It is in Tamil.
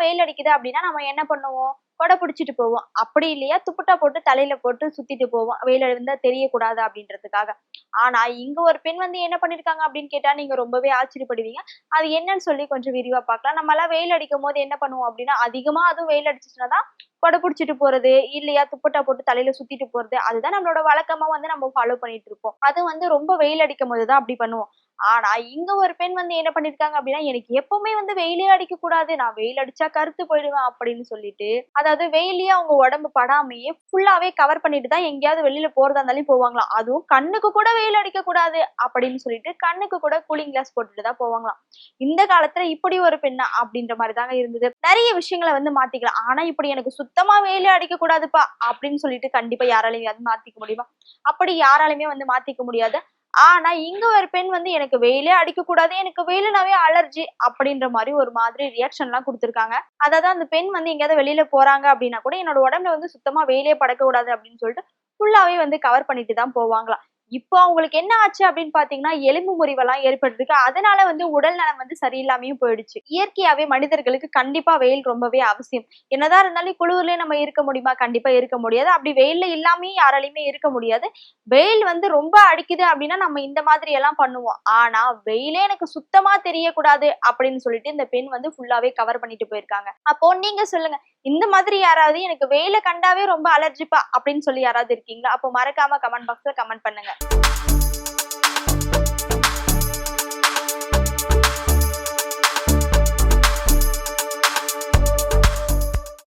வெயில் அடிக்குது அப்படின்னா நம்ம என்ன பண்ணுவோம்? கொடை பிடிச்சிட்டு போவோம். அப்படி இல்லையா துப்பட்டா போட்டு தலையில போட்டு சுத்திட்டு போவோம். வெயில் இருந்தா தெரியக்கூடாது அப்படின்றதுக்காக. ஆனா இங்க ஒரு பெண் வந்து என்ன பண்ணிருக்காங்க அப்படின்னு கேட்டா நீங்க ரொம்பவே ஆச்சரியப்படுவீங்க. அது என்னன்னு சொல்லி கொஞ்சம் விரிவா பார்க்கலாம். நம்மலாம் வெயில் அடிக்கும்போது என்ன பண்ணுவோம் அப்படின்னா, அதிகமா அதுவும் வெயில் அடிச்சுச்சுனா தான் கொடை பிடிச்சிட்டு போறது, இல்லையா துப்பட்டா போட்டு தலையில சுத்திட்டு போறது. அதுதான் நம்மளோட வழக்கமா வந்து நம்ம ஃபாலோ பண்ணிட்டு இருப்போம். அது வந்து ரொம்ப வெயில் அடிக்கும்போது தான் அப்படி பண்ணுவோம். ஆனா இங்க ஒரு பெண் வந்து என்ன பண்ணிருக்காங்க அப்படின்னா, எனக்கு எப்பவுமே வந்து வெயிலே அடிக்கக்கூடாது. நான் வெயில் அடிச்சா கருத்து போயிடுவேன் அப்படின்னு சொல்லிட்டு, அதாவது வெயில்லயே அவங்க உடம்பு படாமயே ஃபுல்லாவே கவர் பண்ணிட்டு தான் எங்கேயாவது வெளியில போறதா இருந்தாலும் போவாங்களாம். அதுவும் கண்ணுக்கு கூட வெயில் அடிக்கக்கூடாது அப்படின்னு சொல்லிட்டு, கண்ணுக்கு கூட கூலிங் கிளாஸ் போட்டுட்டு தான் போவாங்களாம். இந்த காலத்துல இப்படி ஒரு பெண்ணா? அப்படின்ற மாரி தாங்க இருந்தது. நெறைய விஷயங்கள வந்து மாத்திக்கலாம். ஆனா இப்படி எனக்கு சுத்தமா வெயிலே அடிக்கக்கூடாதுப்பா அப்படின்னு சொல்லிட்டு கண்டிப்பா யாராலயும் மாத்திக்க முடியுமா? அப்படி யாராலயுமே வந்து மாத்திக்க முடியாது. ஆனா இங்க ஒரு பெண் வந்து எனக்கு வெயிலே அடிக்கக்கூடாது. எனக்கு வெயிலுனாவே அலர்ஜி அப்படின்ற மாரி ஒரு மாதிரி ரியாக்ஷன்லாம் குடுத்துருக்காங்க. அதாவது அந்த பெண் வந்து எங்கேயாவது வெளியில போறாங்க அப்படின்னா கூட என்னோட உடம்புல வந்து சுத்தமா வெயிலே படக்கூடாது அப்படின்னு சொல்லிட்டு ஃபுல்லாவே வந்து கவர் பண்ணிட்டு தான் போவாங்களாம். இப்போ அவங்களுக்கு என்ன ஆச்சு அப்படின்னு பார்த்தீங்கன்னா, எலும்பு முறிவெல்லாம் ஏற்பட்டிருக்கு. அதனால வந்து உடல் நலம் வந்து சரியில்லாமயும் போயிடுச்சு. இயற்கையாவே மனிதர்களுக்கு கண்டிப்பா வெயில் ரொம்பவே அவசியம். என்னதான் இருந்தாலும் குளுர்லயே நம்ம இருக்க முடியுமா? கண்டிப்பா இருக்க முடியாது. அப்படி வெயில்ல இல்லாமயும் யாராலயுமே இருக்க முடியாது. வெயில் வந்து ரொம்ப அடிக்குது அப்படின்னா, நம்ம இந்த மாதிரி எல்லாம் பண்ணுவோம். ஆனா, வெயிலே எனக்கு சுத்தமா தெரியக்கூடாது அப்படின்னு சொல்லிட்டு இந்த பெண் வந்து ஃபுல்லாவே கவர் பண்ணிட்டு போயிருக்காங்க. அப்போ நீங்க சொல்லுங்க. இந்த மாதிரி யாராவது எனக்கு வெயில கண்டாவே ரொம்ப அலர்ஜிப்பா அப்படின்னு சொல்லி யாராவது இருக்கீங்களா? அப்போ மறக்காம கமெண்ட் பாக்ஸ்ல கமெண்ட் பண்ணுங்க.